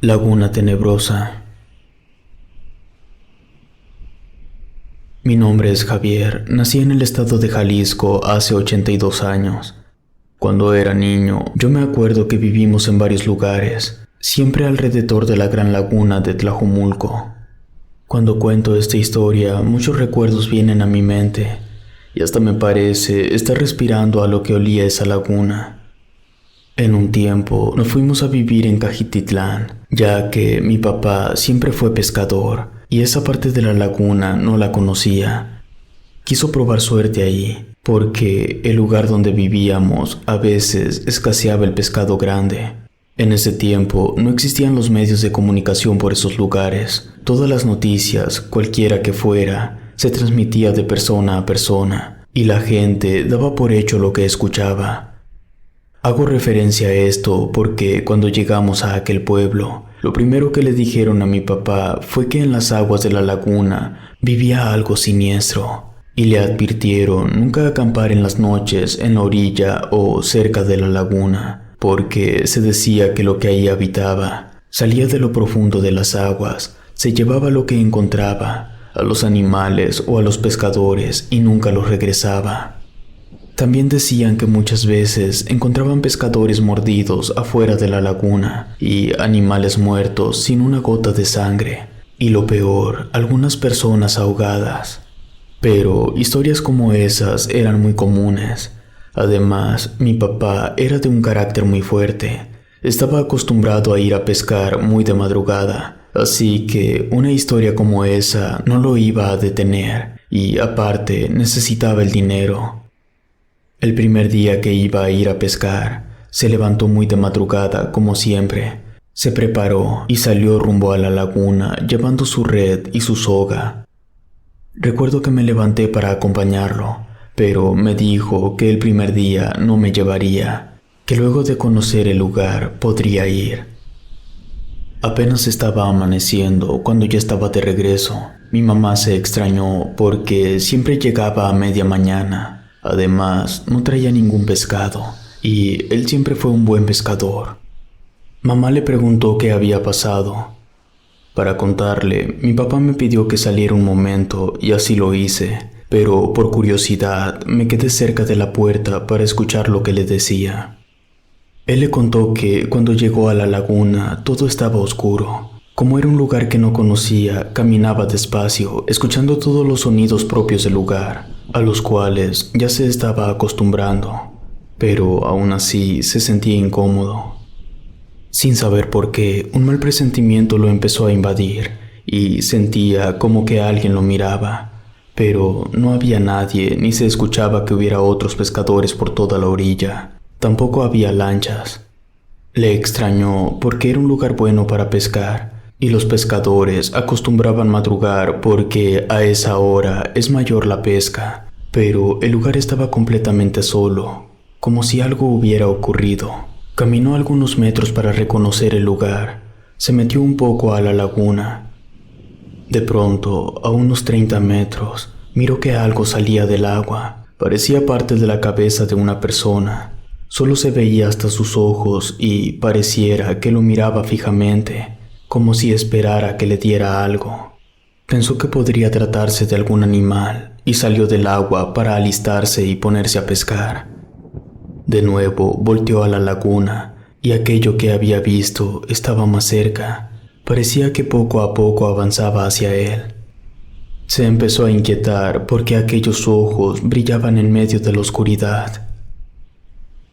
Laguna Tenebrosa. Mi nombre es Javier. Nací en el estado de Jalisco hace 82 años. Cuando era niño, yo me acuerdo que vivimos en varios lugares, siempre alrededor de la gran laguna de Tlajomulco. Cuando cuento esta historia, muchos recuerdos vienen a mi mente, y hasta me parece estar respirando a lo que olía esa laguna. En un tiempo nos fuimos a vivir en Cajititlán, ya que mi papá siempre fue pescador y esa parte de la laguna no la conocía. Quiso probar suerte ahí, porque el lugar donde vivíamos a veces escaseaba el pescado grande. En ese tiempo no existían los medios de comunicación por esos lugares. Todas las noticias, cualquiera que fuera, se transmitía de persona a persona, y la gente daba por hecho lo que escuchaba. Hago referencia a esto porque cuando llegamos a aquel pueblo, lo primero que le dijeron a mi papá fue que en las aguas de la laguna vivía algo siniestro, y le advirtieron nunca acampar en las noches en la orilla o cerca de la laguna, porque se decía que lo que ahí habitaba salía de lo profundo de las aguas, se llevaba lo que encontraba, a los animales o a los pescadores, y nunca los regresaba. También decían que muchas veces encontraban pescadores mordidos afuera de la laguna y animales muertos sin una gota de sangre, y lo peor, algunas personas ahogadas. Pero historias como esas eran muy comunes. Además, mi papá era de un carácter muy fuerte. Estaba acostumbrado a ir a pescar muy de madrugada, así que una historia como esa no lo iba a detener, y aparte necesitaba el dinero. El primer día que iba a ir a pescar, se levantó muy de madrugada, como siempre. Se preparó y salió rumbo a la laguna, llevando su red y su soga. Recuerdo que me levanté para acompañarlo, pero me dijo que el primer día no me llevaría, que luego de conocer el lugar podría ir. Apenas estaba amaneciendo cuando ya estaba de regreso. Mi mamá se extrañó porque siempre llegaba a media mañana. Además, no traía ningún pescado, y él siempre fue un buen pescador. Mamá le preguntó qué había pasado. Para contarle, mi papá me pidió que saliera un momento, y así lo hice, pero por curiosidad me quedé cerca de la puerta para escuchar lo que le decía. Él le contó que cuando llegó a la laguna todo estaba oscuro. Como era un lugar que no conocía, caminaba despacio, escuchando todos los sonidos propios del lugar, a los cuales ya se estaba acostumbrando, pero aún así se sentía incómodo. Sin saber por qué, un mal presentimiento lo empezó a invadir, y sentía como que alguien lo miraba, pero no había nadie ni se escuchaba que hubiera otros pescadores por toda la orilla. Tampoco había lanchas. Le extrañó porque era un lugar bueno para pescar, y los pescadores acostumbraban madrugar porque a esa hora es mayor la pesca, pero el lugar estaba completamente solo, como si algo hubiera ocurrido. Caminó algunos metros para reconocer el lugar. Se metió un poco a la laguna. De pronto, a unos 30 metros, miró que algo salía del agua. Parecía parte de la cabeza de una persona. Solo se veía hasta sus ojos y pareciera que lo miraba fijamente, como si esperara que le diera algo. Pensó que podría tratarse de algún animal y salió del agua para alistarse y ponerse a pescar. De nuevo volteó a la laguna y aquello que había visto estaba más cerca. Parecía que poco a poco avanzaba hacia él. Se empezó a inquietar porque aquellos ojos brillaban en medio de la oscuridad.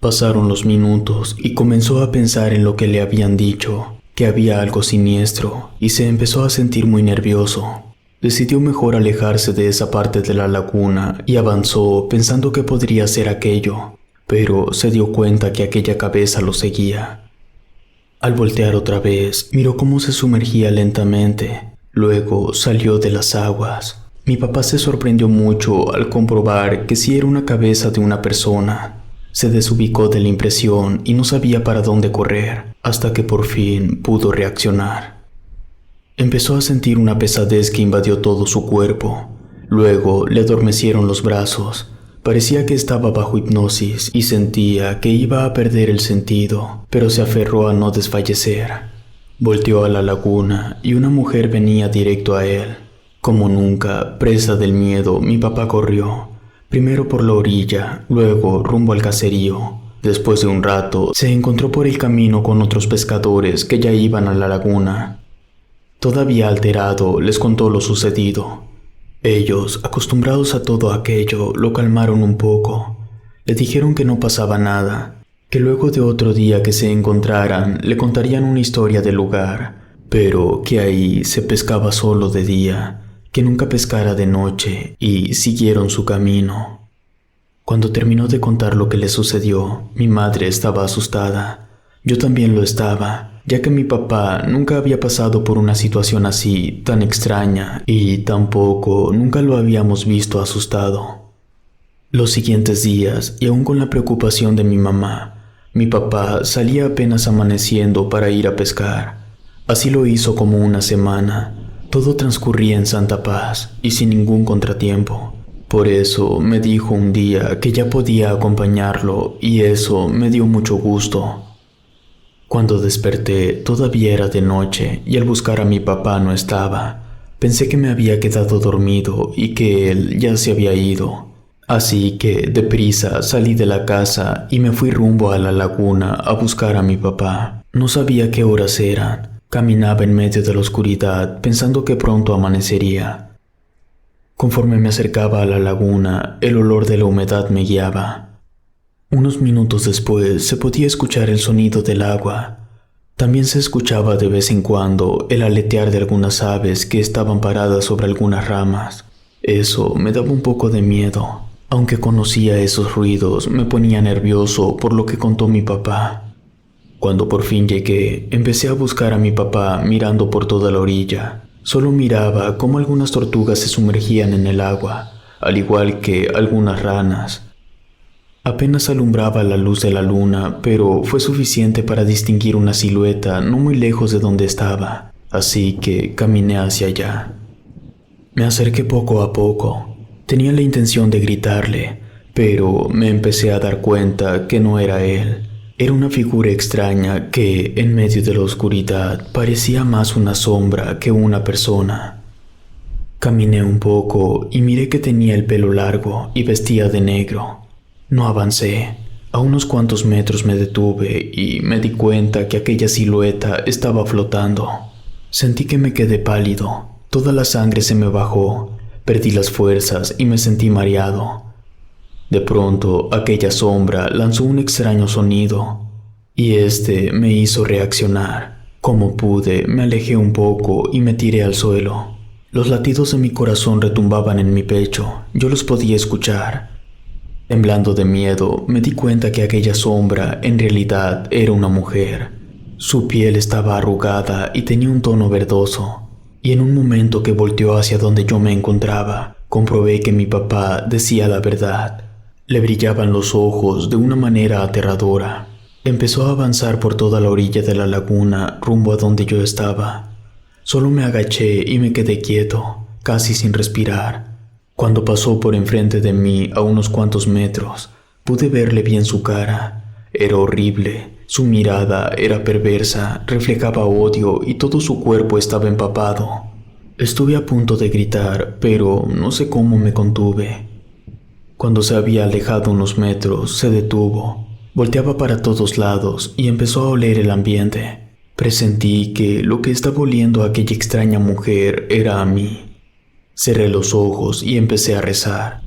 Pasaron los minutos y comenzó a pensar en lo que le habían dicho, que había algo siniestro, y se empezó a sentir muy nervioso. Decidió mejor alejarse de esa parte de la laguna y avanzó pensando que podría ser aquello, pero se dio cuenta que aquella cabeza lo seguía. Al voltear otra vez, miró cómo se sumergía lentamente, luego salió de las aguas. Mi papá se sorprendió mucho al comprobar que sí era una cabeza de una persona. Se desubicó de la impresión y no sabía para dónde correr, hasta que por fin pudo reaccionar. Empezó a sentir una pesadez que invadió todo su cuerpo. Luego le adormecieron los brazos. Parecía que estaba bajo hipnosis y sentía que iba a perder el sentido, pero se aferró a no desfallecer. Volteó a la laguna y una mujer venía directo a él. Como nunca, presa del miedo, mi papá corrió, primero por la orilla, luego rumbo al caserío. Después de un rato, se encontró por el camino con otros pescadores que ya iban a la laguna. Todavía alterado, les contó lo sucedido. Ellos, acostumbrados a todo aquello, lo calmaron un poco. Le dijeron que no pasaba nada, que luego de otro día que se encontraran, le contarían una historia del lugar, pero que ahí se pescaba solo de día, que nunca pescara de noche, y siguieron su camino. Cuando terminó de contar lo que le sucedió, mi madre estaba asustada. Yo también lo estaba, ya que mi papá nunca había pasado por una situación así tan extraña y tampoco nunca lo habíamos visto asustado. Los siguientes días, y aún con la preocupación de mi mamá, mi papá salía apenas amaneciendo para ir a pescar. Así lo hizo como una semana. Todo transcurría en santa paz y sin ningún contratiempo. Por eso me dijo un día que ya podía acompañarlo y eso me dio mucho gusto. Cuando desperté todavía era de noche y al buscar a mi papá no estaba. Pensé que me había quedado dormido y que él ya se había ido. Así que deprisa salí de la casa y me fui rumbo a la laguna a buscar a mi papá. No sabía qué horas eran. Caminaba en medio de la oscuridad pensando que pronto amanecería. Conforme me acercaba a la laguna, el olor de la humedad me guiaba. Unos minutos después se podía escuchar el sonido del agua. También se escuchaba de vez en cuando el aletear de algunas aves que estaban paradas sobre algunas ramas. Eso me daba un poco de miedo. Aunque conocía esos ruidos, me ponía nervioso por lo que contó mi papá. Cuando por fin llegué, empecé a buscar a mi papá mirando por toda la orilla. Solo miraba cómo algunas tortugas se sumergían en el agua, al igual que algunas ranas. Apenas alumbraba la luz de la luna, pero fue suficiente para distinguir una silueta no muy lejos de donde estaba, así que caminé hacia allá. Me acerqué poco a poco. Tenía la intención de gritarle, pero me empecé a dar cuenta que no era él. Era una figura extraña que, en medio de la oscuridad, parecía más una sombra que una persona. Caminé un poco y miré que tenía el pelo largo y vestía de negro. No avancé. A unos cuantos metros me detuve y me di cuenta que aquella silueta estaba flotando. Sentí que me quedé pálido. Toda la sangre se me bajó. Perdí las fuerzas y me sentí mareado. De pronto, aquella sombra lanzó un extraño sonido, y este me hizo reaccionar. Como pude, me alejé un poco y me tiré al suelo. Los latidos de mi corazón retumbaban en mi pecho, yo los podía escuchar. Temblando de miedo, me di cuenta que aquella sombra en realidad era una mujer. Su piel estaba arrugada y tenía un tono verdoso, y en un momento que volteó hacia donde yo me encontraba, comprobé que mi papá decía la verdad. Le brillaban los ojos de una manera aterradora. Empezó a avanzar por toda la orilla de la laguna rumbo a donde yo estaba. Solo me agaché y me quedé quieto, casi sin respirar. Cuando pasó por enfrente de mí a unos cuantos metros, pude verle bien su cara. Era horrible, su mirada era perversa, reflejaba odio y todo su cuerpo estaba empapado. Estuve a punto de gritar, pero no sé cómo me contuve. Cuando se había alejado unos metros, se detuvo. Volteaba para todos lados y empezó a oler el ambiente. Presentí que lo que estaba oliendo a aquella extraña mujer era a mí. Cerré los ojos y empecé a rezar.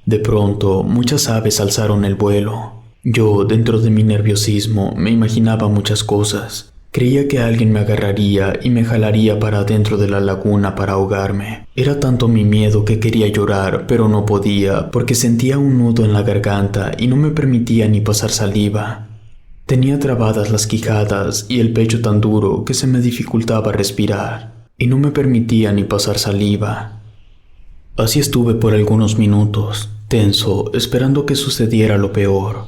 De pronto, muchas aves alzaron el vuelo. Yo, dentro de mi nerviosismo, me imaginaba muchas cosas. Creía que alguien me agarraría y me jalaría para dentro de la laguna para ahogarme. Era tanto mi miedo que quería llorar, pero no podía porque sentía un nudo en la garganta y no me permitía ni pasar saliva. Tenía trabadas las quijadas y el pecho tan duro que se me dificultaba respirar y no me permitía ni pasar saliva. Así estuve por algunos minutos, tenso, esperando que sucediera lo peor.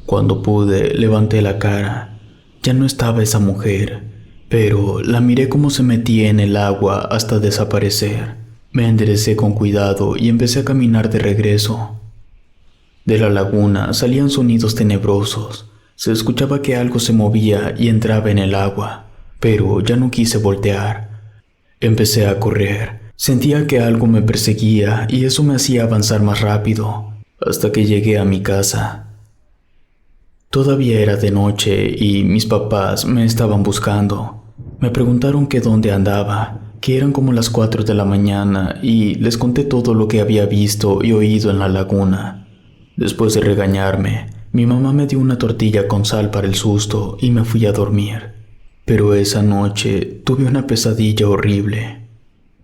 Cuando pude, levanté la cara. Ya no estaba esa mujer, pero la miré como se metía en el agua hasta desaparecer. Me enderecé con cuidado y empecé a caminar de regreso. De la laguna salían sonidos tenebrosos. Se escuchaba que algo se movía y entraba en el agua. pero ya no quise voltear. Empecé a correr. Sentía que algo me perseguía y eso me hacía avanzar más rápido, hasta que llegué a mi casa. Todavía era de noche y mis papás me estaban buscando. Me preguntaron que dónde andaba, que eran como las 4 de la mañana y les conté todo lo que había visto y oído en la laguna. Después de regañarme, mi mamá me dio una tortilla con sal para el susto y me fui a dormir. Pero esa noche tuve una pesadilla horrible.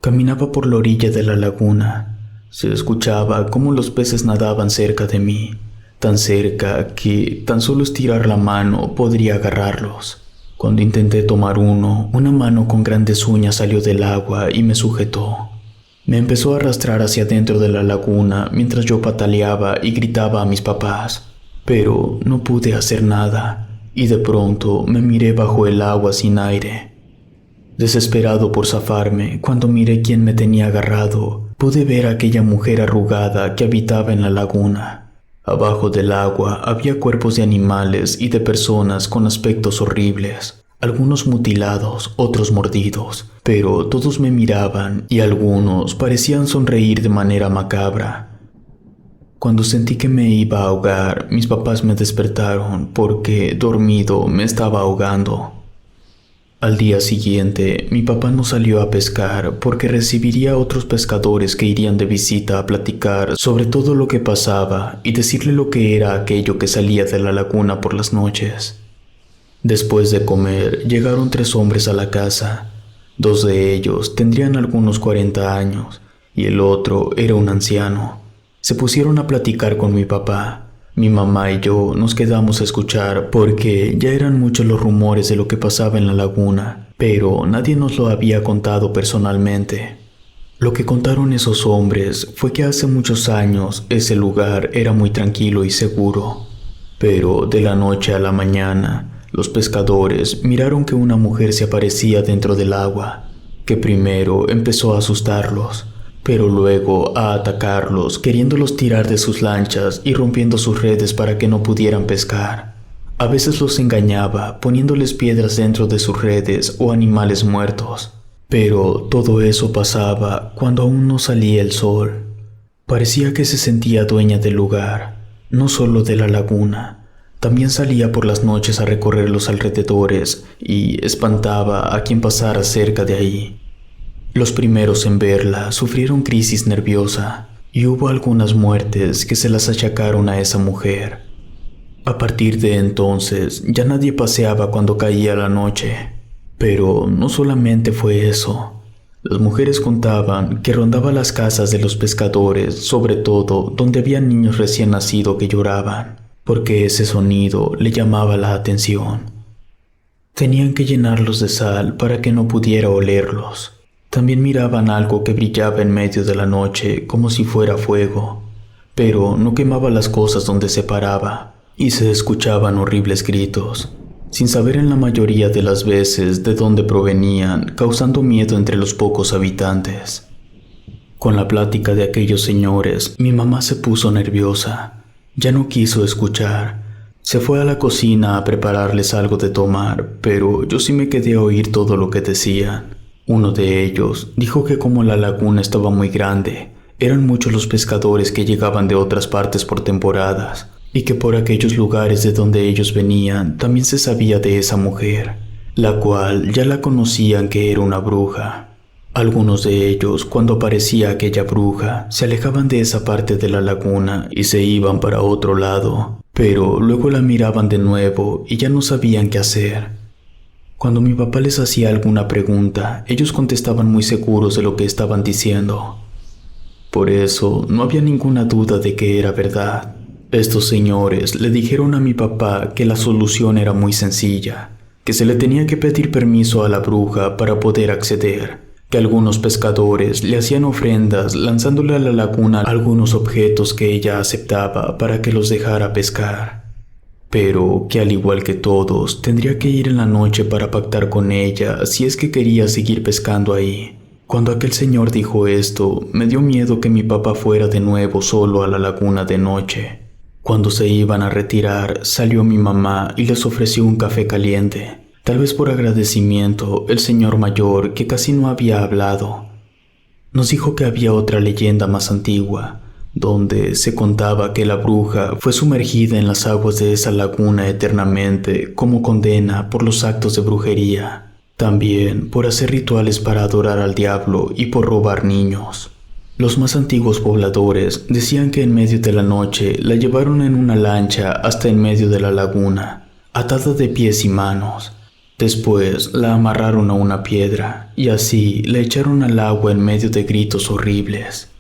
Caminaba por la orilla de la laguna. Se escuchaba cómo los peces nadaban cerca de mí, tan cerca que tan solo estirar la mano podría agarrarlos. Cuando intenté tomar uno, una mano con grandes uñas salió del agua y me sujetó. Me empezó a arrastrar hacia dentro de la laguna mientras yo pataleaba y gritaba a mis papás, pero no pude hacer nada y de pronto me miré bajo el agua sin aire. Desesperado por zafarme, cuando miré quién me tenía agarrado, pude ver a aquella mujer arrugada que habitaba en la laguna. Abajo del agua había cuerpos de animales y de personas con aspectos horribles, algunos mutilados, otros mordidos, pero todos me miraban y algunos parecían sonreír de manera macabra. Cuando sentí que me iba a ahogar, mis papás me despertaron porque, dormido, me estaba ahogando. Al día siguiente, mi papá no salió a pescar porque recibiría a otros pescadores que irían de visita a platicar sobre todo lo que pasaba y decirle lo que era aquello que salía de la laguna por las noches. Después de comer, llegaron 3 hombres a la casa. 2 de ellos tendrían algunos 40 años y el otro era un anciano. Se pusieron a platicar con mi papá. Mi mamá y yo nos quedamos a escuchar porque ya eran muchos los rumores de lo que pasaba en la laguna, pero nadie nos lo había contado personalmente. Lo que contaron esos hombres fue que hace muchos años ese lugar era muy tranquilo y seguro, pero de la noche a la mañana los pescadores miraron que una mujer se aparecía dentro del agua, que primero empezó a asustarlos, pero luego a atacarlos, queriéndolos tirar de sus lanchas y rompiendo sus redes para que no pudieran pescar. A veces los engañaba, poniéndoles piedras dentro de sus redes o animales muertos. Pero todo eso pasaba cuando aún no salía el sol. Parecía que se sentía dueña del lugar, no solo de la laguna. También salía por las noches a recorrer los alrededores y espantaba a quien pasara cerca de ahí. Los primeros en verla sufrieron crisis nerviosa y hubo algunas muertes que se las achacaron a esa mujer. A partir de entonces ya nadie paseaba cuando caía la noche. Pero no solamente fue eso. Las mujeres contaban que rondaba las casas de los pescadores, sobre todo donde había niños recién nacidos que lloraban, porque ese sonido le llamaba la atención. Tenían que llenarlos de sal para que no pudiera olerlos. También miraban algo que brillaba en medio de la noche como si fuera fuego, pero no quemaba las cosas donde se paraba, y se escuchaban horribles gritos, sin saber en la mayoría de las veces de dónde provenían, causando miedo entre los pocos habitantes. Con la plática de aquellos señores, mi mamá se puso nerviosa. Ya no quiso escuchar. Se fue a la cocina a prepararles algo de tomar, pero yo sí me quedé a oír todo lo que decían. Uno de ellos dijo que como la laguna estaba muy grande, eran muchos los pescadores que llegaban de otras partes por temporadas, y que por aquellos lugares de donde ellos venían también se sabía de esa mujer, la cual ya la conocían que era una bruja. Algunos de ellos, cuando aparecía aquella bruja, se alejaban de esa parte de la laguna y se iban para otro lado, pero luego la miraban de nuevo y ya no sabían qué hacer. Cuando mi papá les hacía alguna pregunta, ellos contestaban muy seguros de lo que estaban diciendo. Por eso, no había ninguna duda de que era verdad. Estos señores le dijeron a mi papá que la solución era muy sencilla, que se le tenía que pedir permiso a la bruja para poder acceder, que algunos pescadores le hacían ofrendas lanzándole a la laguna algunos objetos que ella aceptaba para que los dejara pescar. Pero que al igual que todos, tendría que ir en la noche para pactar con ella si es que quería seguir pescando ahí. Cuando aquel señor dijo esto, me dio miedo que mi papá fuera de nuevo solo a la laguna de noche. Cuando se iban a retirar, salió mi mamá y les ofreció un café caliente. Tal vez por agradecimiento, el señor mayor, que casi no había hablado, nos dijo que había otra leyenda más antigua, donde se contaba que la bruja fue sumergida en las aguas de esa laguna eternamente como condena por los actos de brujería, también por hacer rituales para adorar al diablo y por robar niños. Los más antiguos pobladores decían que en medio de la noche la llevaron en una lancha hasta en medio de la laguna, atada de pies y manos. Después la amarraron a una piedra y así la echaron al agua en medio de gritos horribles.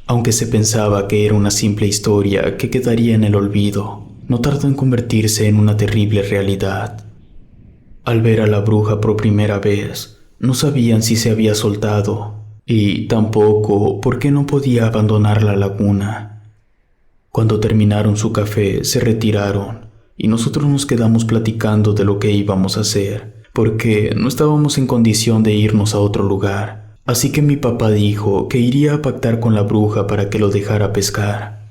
Aunque se pensaba que era una simple historia que quedaría en el olvido, no tardó en convertirse en una terrible realidad. Al ver a la bruja por primera vez, no sabían si se había soltado y tampoco por qué no podía abandonar la laguna. Cuando terminaron su café, se retiraron y nosotros nos quedamos platicando de lo que íbamos a hacer, porque no estábamos en condición de irnos a otro lugar. Así que mi papá dijo que iría a pactar con la bruja para que lo dejara pescar.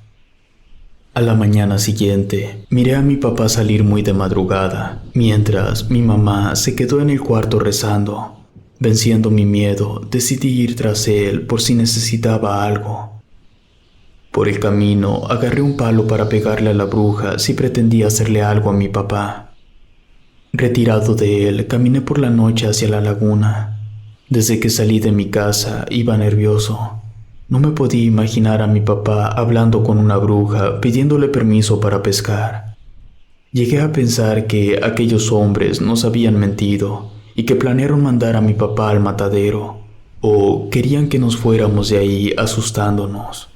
A la mañana siguiente, miré a mi papá salir muy de madrugada, mientras mi mamá se quedó en el cuarto rezando. Venciendo mi miedo, decidí ir tras él por si necesitaba algo. Por el camino, agarré un palo para pegarle a la bruja si pretendía hacerle algo a mi papá. Retirado de él, caminé por la noche hacia la laguna. Desde que salí de mi casa, iba nervioso. No me podía imaginar a mi papá hablando con una bruja, pidiéndole permiso para pescar. Llegué a pensar que aquellos hombres nos habían mentido y que planearon mandar a mi papá al matadero, o querían que nos fuéramos de ahí asustándonos.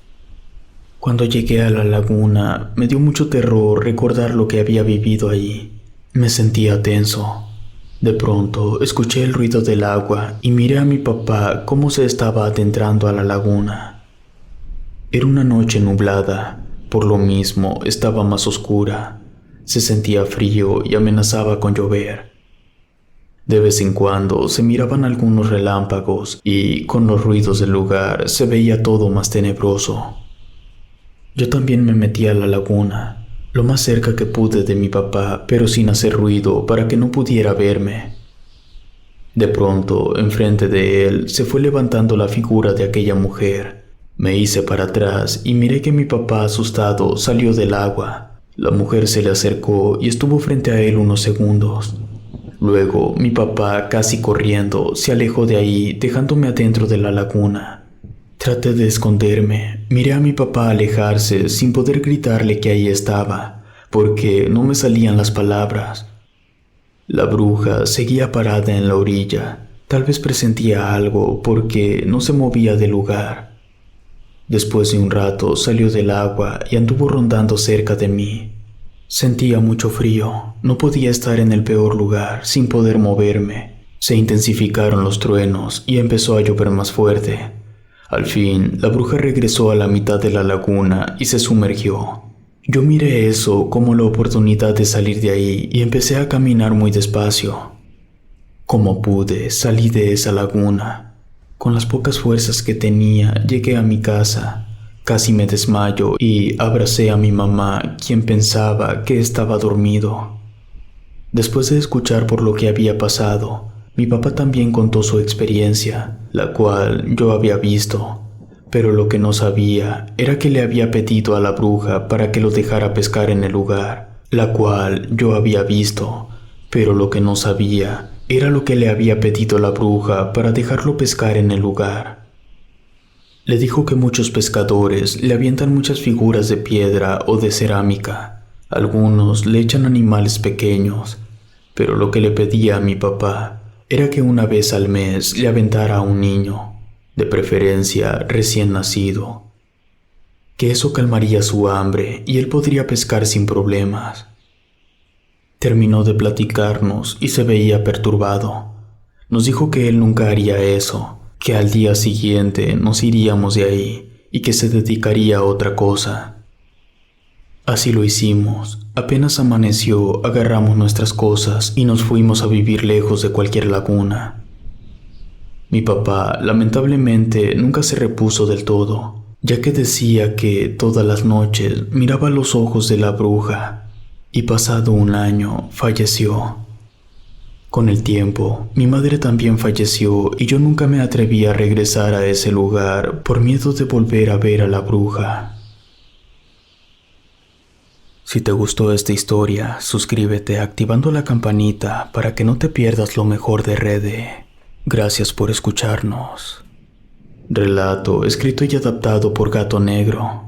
Cuando llegué a la laguna, me dio mucho terror recordar lo que había vivido allí. Me sentía tenso. De pronto, escuché el ruido del agua y miré a mi papá cómo se estaba adentrando a la laguna. Era una noche nublada, por lo mismo estaba más oscura. Se sentía frío y amenazaba con llover. De vez en cuando se miraban algunos relámpagos y con los ruidos del lugar se veía todo más tenebroso. Yo también me metí a la laguna, lo más cerca que pude de mi papá, pero sin hacer ruido para que no pudiera verme. De pronto, enfrente de él, se fue levantando la figura de aquella mujer. Me hice para atrás y miré que mi papá, asustado, salió del agua. La mujer se le acercó y estuvo frente a él unos segundos. Luego, mi papá, casi corriendo, se alejó de ahí, dejándome adentro de la laguna. Traté de esconderme. Miré a mi papá alejarse sin poder gritarle que ahí estaba, porque no me salían las palabras. La bruja seguía parada en la orilla. Tal vez presentía algo porque no se movía del lugar. Después de un rato salió del agua y anduvo rondando cerca de mí. Sentía mucho frío. No podía estar en el peor lugar sin poder moverme. Se intensificaron los truenos y empezó a llover más fuerte. Al fin, la bruja regresó a la mitad de la laguna y se sumergió. Yo miré eso como la oportunidad de salir de ahí y empecé a caminar muy despacio. Como pude, salí de esa laguna. Con las pocas fuerzas que tenía, llegué a mi casa. Casi me desmayo y abracé a mi mamá, quien pensaba que estaba dormido. Después de escuchar por lo que había pasado, mi papá también contó su experiencia, la cual yo había visto, pero lo que no sabía era que le había pedido a la bruja para que lo dejara pescar en el lugar, la cual yo había visto, pero lo que no sabía era lo que le había pedido la bruja para dejarlo pescar en el lugar. Le dijo que muchos pescadores le avientan muchas figuras de piedra o de cerámica, algunos le echan animales pequeños, pero lo que le pedía a mi papá era que una vez al mes le aventara a un niño, de preferencia recién nacido, que eso calmaría su hambre y él podría pescar sin problemas. Terminó de platicarnos y se veía perturbado. Nos dijo que él nunca haría eso, que al día siguiente nos iríamos de ahí y que se dedicaría a otra cosa. Así lo hicimos. Apenas amaneció, agarramos nuestras cosas y nos fuimos a vivir lejos de cualquier laguna. Mi papá, lamentablemente, nunca se repuso del todo, ya que decía que todas las noches miraba los ojos de la bruja, y pasado un año falleció. Con el tiempo, mi madre también falleció y yo nunca me atreví a regresar a ese lugar por miedo de volver a ver a la bruja. Si te gustó esta historia, suscríbete activando la campanita para que no te pierdas lo mejor de Rede. Gracias por escucharnos. Relato escrito y adaptado por Gato Negro.